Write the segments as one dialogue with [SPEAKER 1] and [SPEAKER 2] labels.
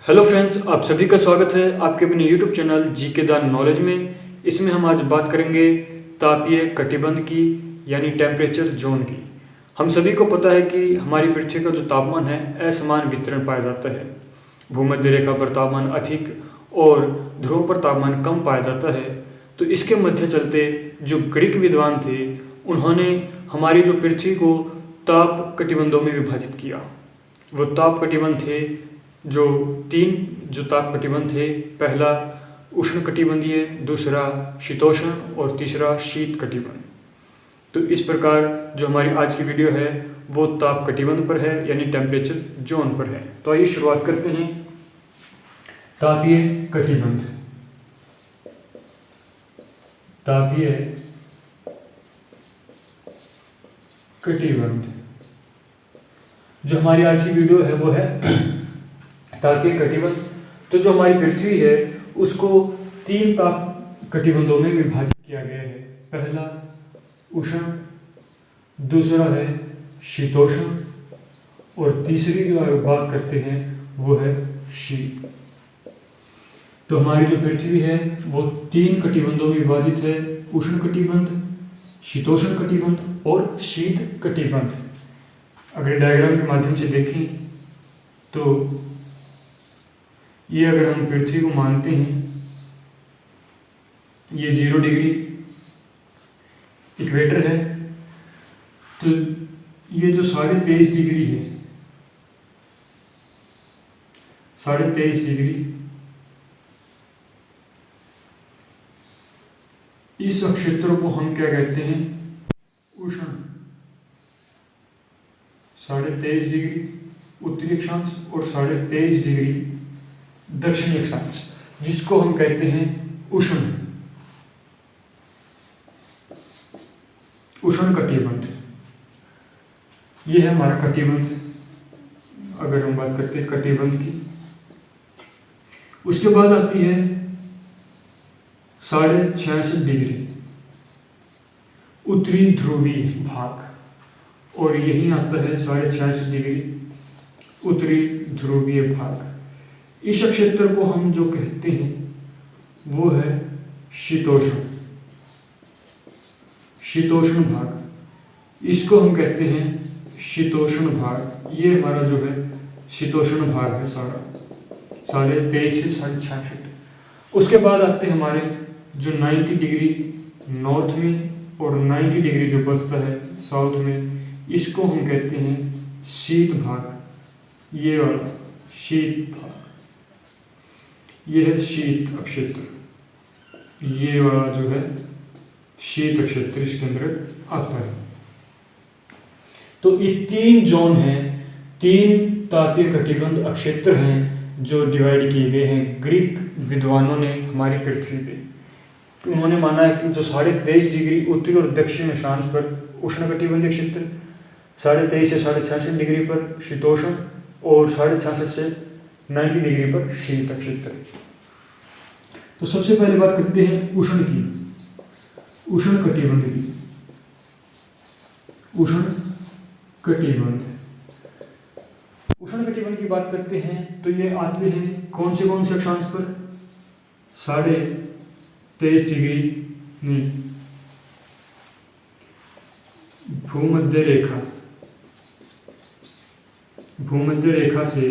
[SPEAKER 1] Hello friends, आप सभी का स्वागत है आपके अपने YouTube channel GK the knowledge में। इसमें हम आज बात करेंगे तापीय कटिबंध की यानी टेम्परेचर जोन की। हम सभी को पता है कि हमारी पृथ्वी का जो तापमान है असमान वितरण पाया जाता है। भूमध्य रेखा पर तापमान अधिक और ध्रुव पर तापमान कम पाया जाता है। तो इसके मध्य चलते जो ग्रीक विद्वान थे उन्होंने हमारी जो पृथ्वी को ताप कटिबंधों में विभाजित किया। वो ताप कटिबंध थे जो ताप कटिबंध थे। पहला उष्ण कटिबंधीय, दूसरा शीतोष्ण और तीसरा शीत कटिबंध। तो इस प्रकार जो हमारी आज की वीडियो है वो ताप कटिबंध पर है यानी टेम्परेचर जोन पर है। तो आइए शुरुआत करते हैं। तापीय कटिबंध। तापीय कटिबंध जो हमारी आज की वीडियो है वो है तापीय कटिबंध। तो जो हमारी पृथ्वी है उसको 3 ताप कटिबंधों में विभाजित किया गया है। पहला उष्ण, दूसरा है शीतोष्ण और तीसरी जो बात करते हैं वो है शीत। तो हमारी जो पृथ्वी है वो 3 कटिबंधों में विभाजित है। उष्ण कटिबंध, शीतोष्ण कटिबंध और शीत कटिबंध। अगर डायग्राम के माध्यम से देखें तो ये अगर हम पृथ्वी को मानते हैं, ये 0 डिग्री इक्वेटर है। तो ये जो 23.5 डिग्री है, 23.5 डिग्री, इस क्षेत्र को हम क्या कहते हैं? उष्ण। 23.5 डिग्री उत्तरी अक्षांश और 23.5 डिग्री दक्षिणी अक्षांश, जिसको हम कहते हैं उष्ण कटिबंध। ये है हमारा कटिबंध। अगर हम बात करते हैं कटिबंध की, उसके बाद आती है 66.5 डिग्री उत्तरी ध्रुवीय भाग और यही आता है 66.5 डिग्री उत्तरी ध्रुवीय भाग। इस क्षेत्र को हम जो कहते हैं वो है शीतोष्ण भाग। इसको हम कहते हैं शीतोष्ण भाग। ये हमारा जो है शीतोष्ण भाग है सारा, 23.5 से 66। उसके बाद आते हैं हमारे जो 90 डिग्री नॉर्थ में और 90 डिग्री जो बचता है साउथ में, इसको हम कहते हैं शीत भाग। ये वाला शीत भाग, ये है शीत क्षेत्र। ये वाला जो है शीत क्षेत्र इसके अंदर आता है। तो ये 3 जोन हैं, 3 तापीय कटिबंध क्षेत्र हैं जो डिवाइड किए गए हैं ग्रीक विद्वानों ने हमारी पृथ्वी पे। उन्होंने माना है कि जो 23.5 डिग्री उत्तरी और दक्षिण अक्षांश पर उष्ण कटिबंधीय क्षेत्र, 23.5 से 66 डिग्री पर शीतोष्ण और 66 से 90 डिग्री पर शीत क्षेत्र। तो सबसे पहले बात करते हैं उष्ण की, उष्ण कटिबंध की। उष्ण कटिबंध की बात करते हैं तो ये आते हैं कौन से अक्षांश पर? 23.5 डिग्री नहीं, भूमध्य रेखा से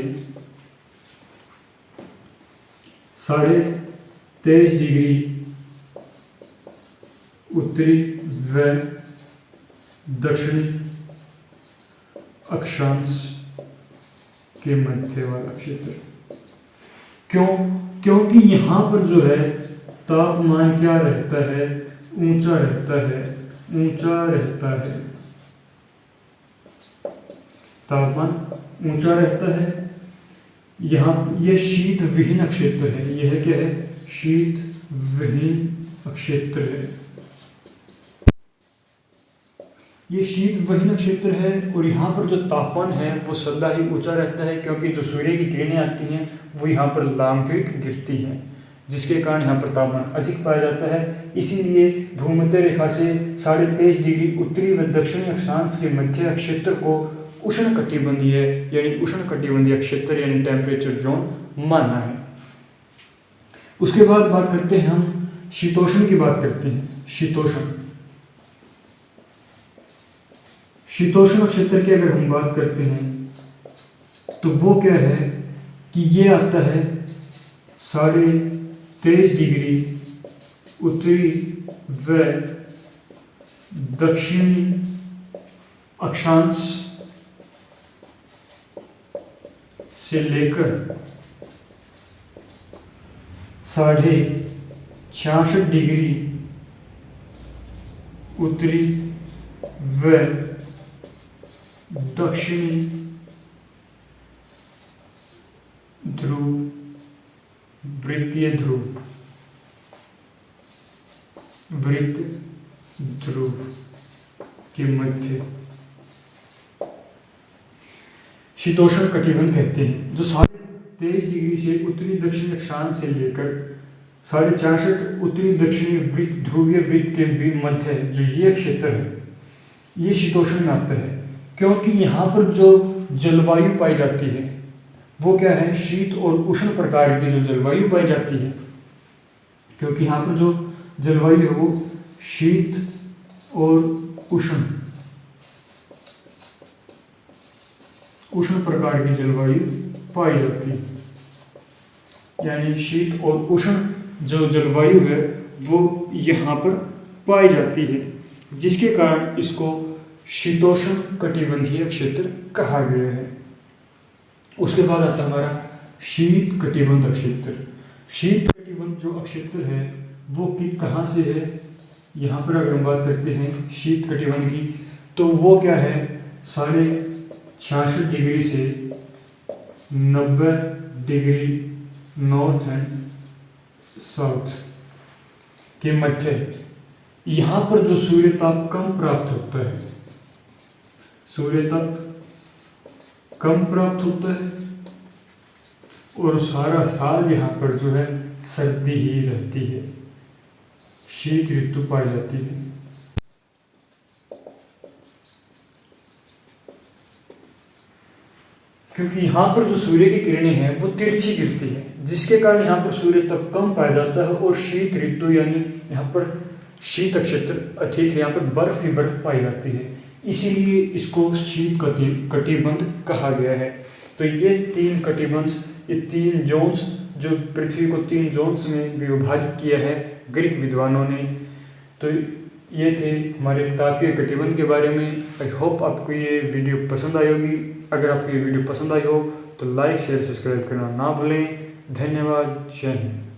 [SPEAKER 1] 23.5 डिग्री उत्तरी व दक्षिणी अक्षांश के मध्य वाला क्षेत्र। क्योंकि यहाँ पर जो है तापमान क्या रहता है? ऊंचा रहता है। तापमान ऊंचा रहता है। यहाँ ये शीत विहीन क्षेत्र है। यह क्या है? शीत विहीन क्षेत्र है। ये शीत विहीन क्षेत्र है और यहाँ पर जो तापमान है वो सदा ही ऊंचा रहता है, क्योंकि जो सूर्य की किरणें आती हैं वो यहाँ पर लांभिक गिरती हैं, जिसके कारण यहाँ पर तापमान अधिक पाया जाता है। इसीलिए भूमध्य रेखा से 23.5 डिग्री उत्तरी व दक्षिणी अक्षांश के मध्य क्षेत्र को उष्णकटिबंधीय यानी उष्णकटिबंधीय क्षेत्र यानी टेम्परेचर जोन माना है। उसके बाद बात करते हैं हम शीतोष्ण की बात करते हैं। शीतोष्ण क्षेत्र की अगर हम बात करते हैं तो वो क्या है कि ये आता है 23.5 डिग्री उत्तरी व दक्षिणी अक्षांश से लेकर 66.5 डिग्री उत्तरी व दक्षिणी ध्रुव वृत्तीय ध्रुव के मध्य शीतोष्ण कटिबंध कहते हैं। जो 23.5 डिग्री से उत्तरी दक्षिणी अक्षांश से लेकर 66.5 उत्तरी दक्षिणी ध्रुवीय वृत्त के भी मध्य जो ये क्षेत्र है ये शीतोष्ण में आता है, क्योंकि यहाँ पर जो जलवायु पाई जाती है वो क्या है, शीत और उष्ण प्रकार की जो जलवायु पाई जाती है, क्योंकि यहाँ पर जो जलवायु है वो शीत और उष्ण प्रकार की जलवायु पाई जाती है। यानी शीत और उष्ण जो जलवायु है वो यहाँ पर पाई जाती है, जिसके कारण इसको शीतोष्ण कटिबंधीय क्षेत्र कहा गया है। उसके बाद आता हमारा शीत कटिबंध क्षेत्र। शीत कटिबंध जो क्षेत्र है वो कहाँ से है, यहाँ पर अगर हम बात करते हैं शीत कटिबंध की तो वो क्या है 66.5 डिग्री से 90 डिग्री नॉर्थ एंड साउथ के मध्य। यहाँ पर जो सूर्य ताप कम प्राप्त होता है, और सारा साल यहाँ पर जो है सर्दी ही रहती है, शीत ऋतु पाई जाती है। क्योंकि यहाँ पर जो सूर्य की किरणें हैं वो तिरछी गिरती है, जिसके कारण यहाँ पर सूर्य ताप कम पाया जाता है और शीत ऋतु यानी यहाँ पर शीत क्षेत्र अधिक है, यहाँ पर बर्फ ही बर्फ पाई जाती है, इसीलिए इसको शीत कटिबंध कहा गया है। तो ये 3 कटिबंध, ये 3 जोन्स जो पृथ्वी को 3 जोन्स में विभाजित किया है ग्रीक विद्वानों ने, तो ये थे हमारे तापीय कटिबंध के बारे में। आई होप आपको ये वीडियो पसंद आई होगी। अगर आपको ये वीडियो पसंद आई हो तो लाइक शेयर सब्सक्राइब करना ना भूलें। धन्यवाद। जय हिंद।